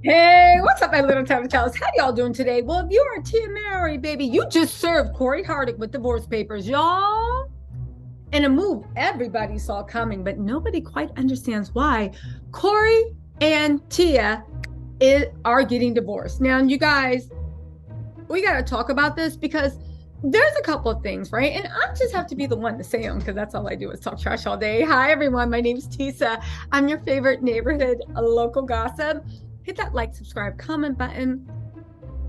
Hey, what's up, my little tattletales? How y'all doing today? Well, if you are Tia Mowry, baby, you just served Cory Hardrict with divorce papers, y'all. In a move everybody saw coming, but nobody quite understands why Cory and Tia are getting divorced. Now, you guys, we got to talk about this because there's a couple of things, right? And I just have to be the one to say them because that's all I do is talk trash all day. Hi, everyone. My name's Tisa. I'm your favorite neighborhood local gossip. Hit that like, subscribe, comment button.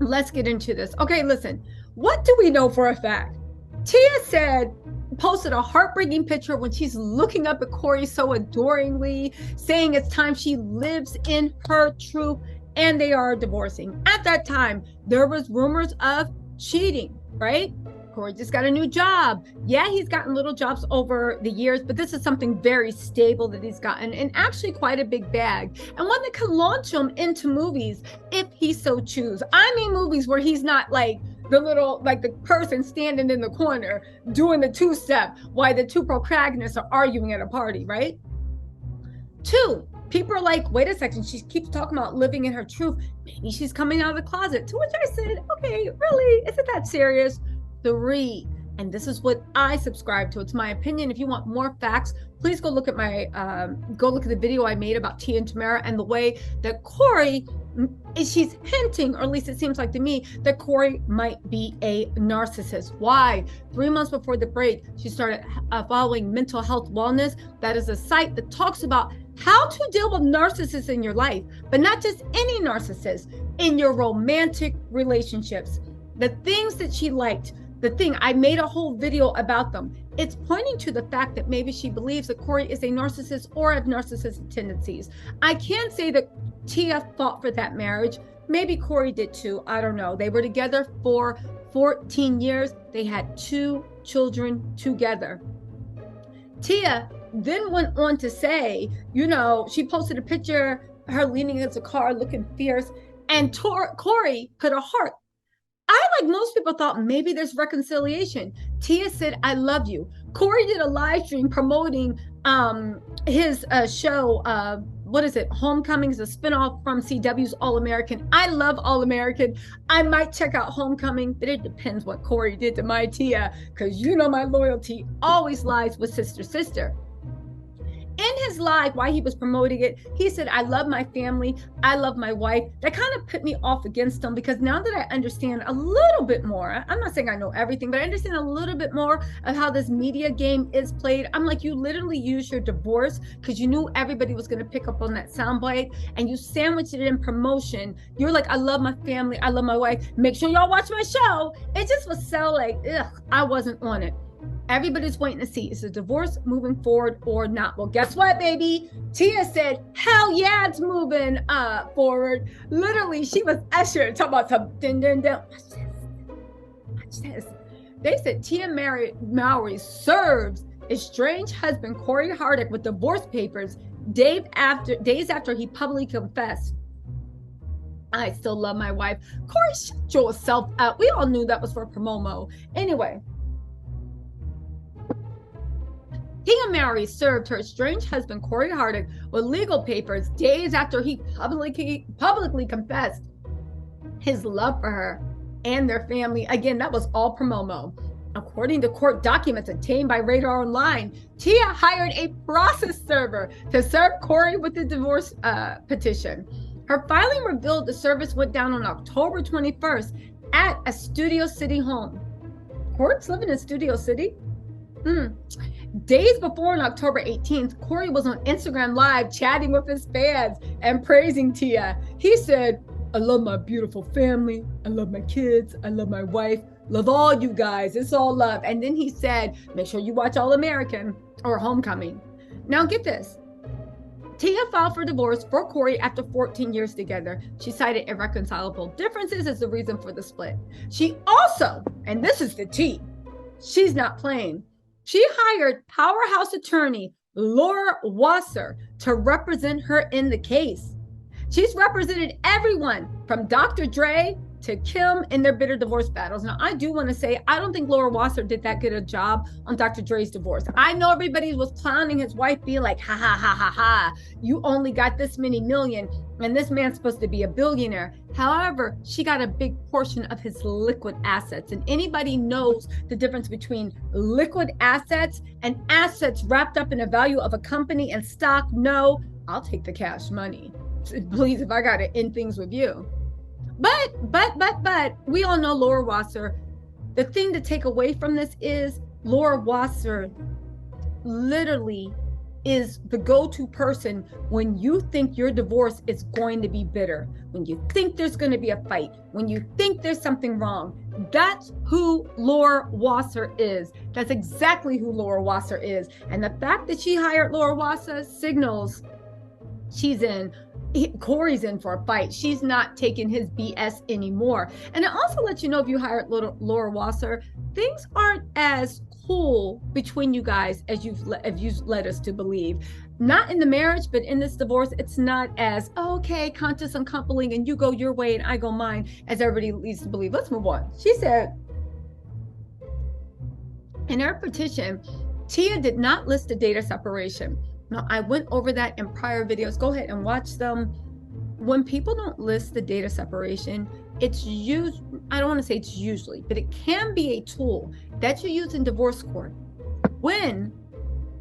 Let's get into this. Okay, listen. What do we know for a fact? Tia posted a heartbreaking picture when she's looking up at Cory so adoringly, saying it's time she lives in her truth, and they are divorcing. At that time, there was rumors of cheating, right? Cory just got a new job. Yeah, he's gotten little jobs over the years, but this is something very stable that he's gotten, and actually quite a big bag, and one that can launch him into movies if he so choose. I mean, movies where he's not like the person standing in the corner doing the two-step while the two protagonists are arguing at a party, right? Two, people are like, wait a second, she keeps talking about living in her truth. Maybe she's coming out of the closet. To which I said, okay, really? Is it that serious? Three, and this is what I subscribe to. It's my opinion. If you want more facts, please go look at the video I made about Tia and Tamara and the way that Cory, she's hinting, or at least it seems like to me, that Cory might be a narcissist. Why? 3 months before the break, she started following Mental Health Wellness. That is a site that talks about how to deal with narcissists in your life, but not just any narcissist, in your romantic relationships. The things that she liked, I made a whole video about them. It's pointing to the fact that maybe she believes that Cory is a narcissist or have narcissistic tendencies. I can't say that Tia fought for that marriage. Maybe Cory did too. I don't know. They were together for 14 years. They had 2 children together. Tia then went on to say, she posted a picture, her leaning against a car looking fierce, and Cory put a heart. I, like most people, thought maybe there's reconciliation. Tia said, I love you. Cory did a live stream promoting his show, what is it? Homecoming is a spinoff from CW's All American. I love All American. I might check out Homecoming, but it depends what Cory did to my Tia, because my loyalty always lies with sister. In his live, while he was promoting it, he said, I love my family. I love my wife. That kind of put me off against him, because now that I understand a little bit more, I'm not saying I know everything, but I understand a little bit more of how this media game is played. I'm like, you literally used your divorce because you knew everybody was going to pick up on that soundbite, and you sandwiched it in promotion. You're like, I love my family. I love my wife. Make sure y'all watch my show. It just was so like, ugh, I wasn't on it. Everybody's waiting to see, is the divorce moving forward or not? Well, guess what, baby? Tia said, hell yeah, it's moving forward. Literally, she was ushered, talking about some dun. Watch this. They said Tia Mowry serves estranged husband Cory Hardrict with divorce papers days after he publicly confessed. I still love my wife. Cory, shut yourself up. We all knew that was for promo. Anyway, Tia Mowry served her estranged husband Cory Hardrict with legal papers days after he publicly confessed his love for her and their family. Again, that was all promo. According to court documents obtained by Radar Online, Tia hired a process server to serve Cory with the divorce petition. Her filing revealed the service went down on October 21st at a Studio City home. Court's living in Studio City? Days before, on October 18th, Cory was on Instagram Live chatting with his fans and praising Tia. He said, I love my beautiful family. I love my kids. I love my wife. Love all you guys. It's all love. And then he said, make sure you watch All American or Homecoming. Now get this. Tia filed for divorce for Cory after 14 years together. She cited irreconcilable differences as the reason for the split. She also, and this is the tea, she's not playing. She hired powerhouse attorney Laura Wasser to represent her in the case. She's represented everyone from Dr. Dre to Kim in their bitter divorce battles. Now, I do want to say, I don't think Laura Wasser did that good a job on Dr. Dre's divorce. I know everybody was clowning his wife, being like, ha, ha, ha, ha, ha. You only got this many million, and this man's supposed to be a billionaire. However, she got a big portion of his liquid assets. And anybody knows the difference between liquid assets and assets wrapped up in the value of a company and stock. No, I'll take the cash money. Please, if I got to end things with you. But we all know Laura Wasser. The thing to take away from this is Laura Wasser literally is the go-to person when you think your divorce is going to be bitter, when you think there's going to be a fight, when you think there's something wrong. That's who Laura Wasser is. That's exactly who Laura Wasser is. And the fact that she hired Laura Wasser signals Cory's in for a fight. She's not taking his BS anymore. And it also lets you know, if you hired Laura Wasser, things aren't as cool between you guys as you've led us to believe. Not in the marriage, but in this divorce, it's not as, okay, conscious uncoupling, and you go your way and I go mine, as everybody leads to believe. Let's move on. She said, in her petition, Tia did not list a date of separation. Now, I went over that in prior videos. Go ahead and watch them. When people don't list the date of separation, it's used, I don't want to say it's usually, but it can be a tool that you use in divorce court when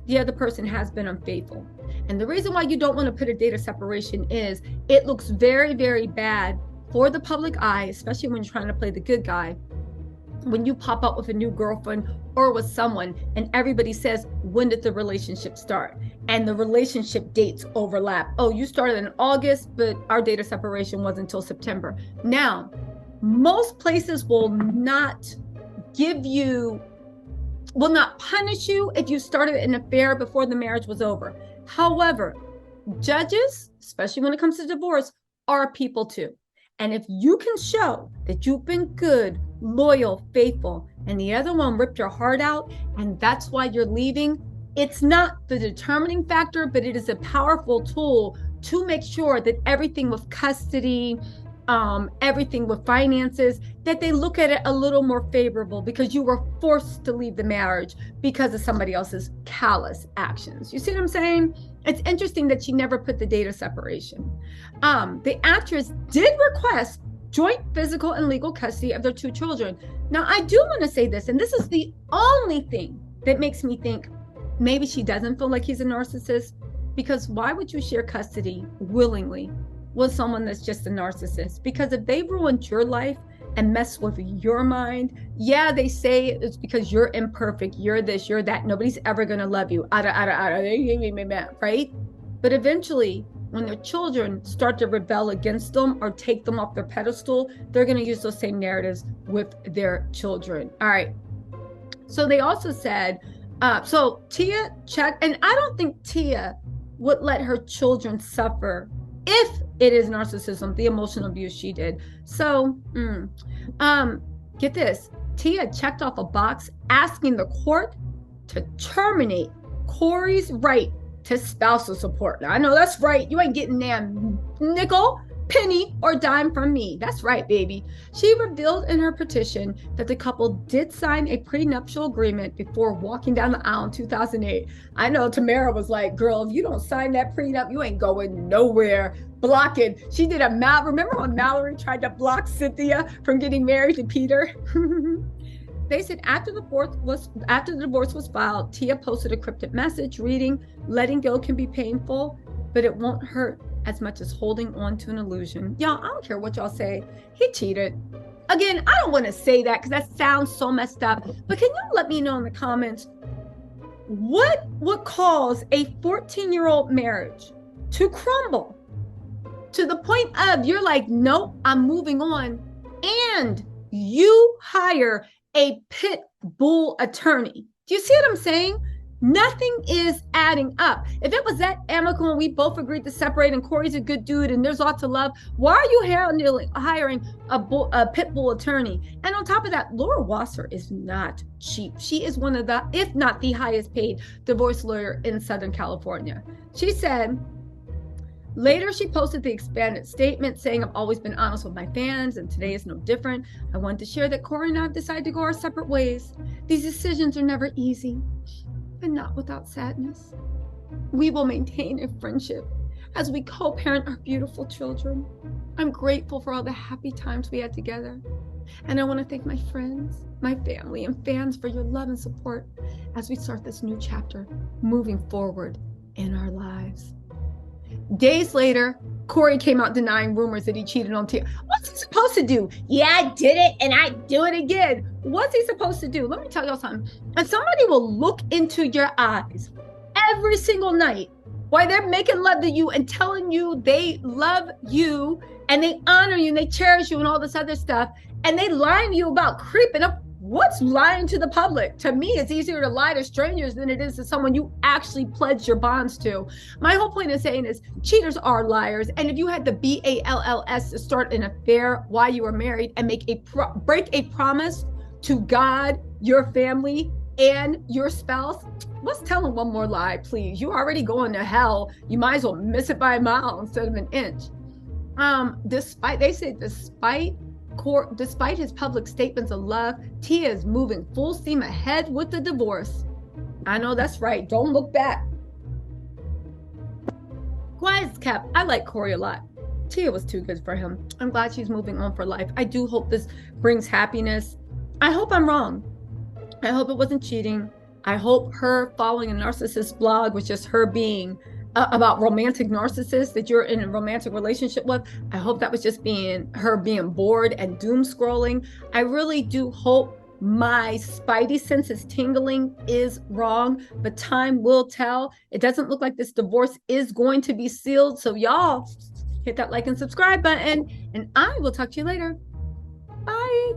the other person has been unfaithful. And the reason why you don't want to put a date of separation is it looks very, very bad for the public eye, especially when you're trying to play the good guy. When you pop up with a new girlfriend or with someone and everybody says, when did the relationship start? And the relationship dates overlap. Oh, you started in August, but our date of separation wasn't until September. Now, most places will not punish you if you started an affair before the marriage was over. However, judges, especially when it comes to divorce, are people too. And if you can show that you've been good, loyal, faithful, and the other one ripped your heart out, and that's why you're leaving, it's not the determining factor, but it is a powerful tool to make sure that everything with custody, everything with finances, that they look at it a little more favorable because you were forced to leave the marriage because of somebody else's callous actions. You see what I'm saying? It's interesting that she never put the date of separation. The actress did request joint physical and legal custody of their 2 children. Now, I do want to say this, and this is the only thing that makes me think maybe she doesn't feel like he's a narcissist, because why would you share custody willingly with someone that's just a narcissist? Because if they ruined your life and mess with your mind, yeah, they say it's because you're imperfect, you're this, you're that, nobody's ever going to love you, right? But eventually, when their children start to rebel against them or take them off their pedestal, they're going to use those same narratives with their children. All right. So they also said, so Tia checked, and I don't think Tia would let her children suffer if it is narcissism, the emotional abuse she did. So, get this, Tia checked off a box asking the court to terminate Cory's right to spousal support. Now, I know that's right. You ain't getting damn nickel, penny, or dime from me. That's right, baby. She revealed in her petition that the couple did sign a prenuptial agreement before walking down the aisle in 2008. I know Tamara was like, girl, if you don't sign that prenup, you ain't going nowhere. Blocking. She did remember when Mowry tried to block Cynthia from getting married to Peter? They said after the divorce was filed, Tia posted a cryptic message reading, letting go can be painful, but it won't hurt as much as holding on to an illusion. Y'all, I don't care what y'all say. He cheated. Again, I don't want to say that because that sounds so messed up, but can you let me know in the comments, what would cause a 14-year-old marriage to crumble to the point of you're like, nope, I'm moving on, and you hire a pit bull attorney? Do you see what I'm saying? Nothing is adding up. If it was that amicable and we both agreed to separate and Cory's a good dude and there's lots of love, why are you hiring a pit bull attorney? And on top of that, Laura Wasser is not cheap. She is one of the, if not the highest paid divorce lawyer in Southern California. She said, Later, she posted the expanded statement saying, I've always been honest with my fans, and today is no different. I want to share that Cory and I have decided to go our separate ways. These decisions are never easy, but not without sadness. We will maintain a friendship as we co-parent our beautiful children. I'm grateful for all the happy times we had together. And I want to thank my friends, my family, and fans for your love and support as we start this new chapter moving forward in our lives. Days later, Cory came out denying rumors that he cheated on Tia. What's he supposed to do? Yeah, I did it and I do it again. What's he supposed to do? Let me tell y'all something. And somebody will look into your eyes every single night while they're making love to you and telling you they love you and they honor you and they cherish you and all this other stuff, and they lying to you about creeping up. What's lying to the public? To me, it's easier to lie to strangers than it is to someone you actually pledged your bonds to. My whole point in saying is cheaters are liars. And if you had the BALLS to start an affair while you were married and break a promise to God, your family, and your spouse, let's tell them one more lie, please. You're already going to hell. You might as well miss it by a mile instead of an inch. Despite his public statements of love, Tia is moving full steam ahead with the divorce. I know that's right. Don't look back. Quiet as kept. I like Cory a lot. Tia was too good for him. I'm glad she's moving on for life. I do hope this brings happiness. I hope I'm wrong. I hope it wasn't cheating. I hope her following a narcissist blog was just her being about romantic narcissists that you're in a romantic relationship with. I hope that was just her being bored and doom scrolling. I really do hope my spidey sense is tingling is wrong, but time will tell. It doesn't look like this divorce is going to be sealed. So y'all hit that like and subscribe button, and I will talk to you later. Bye.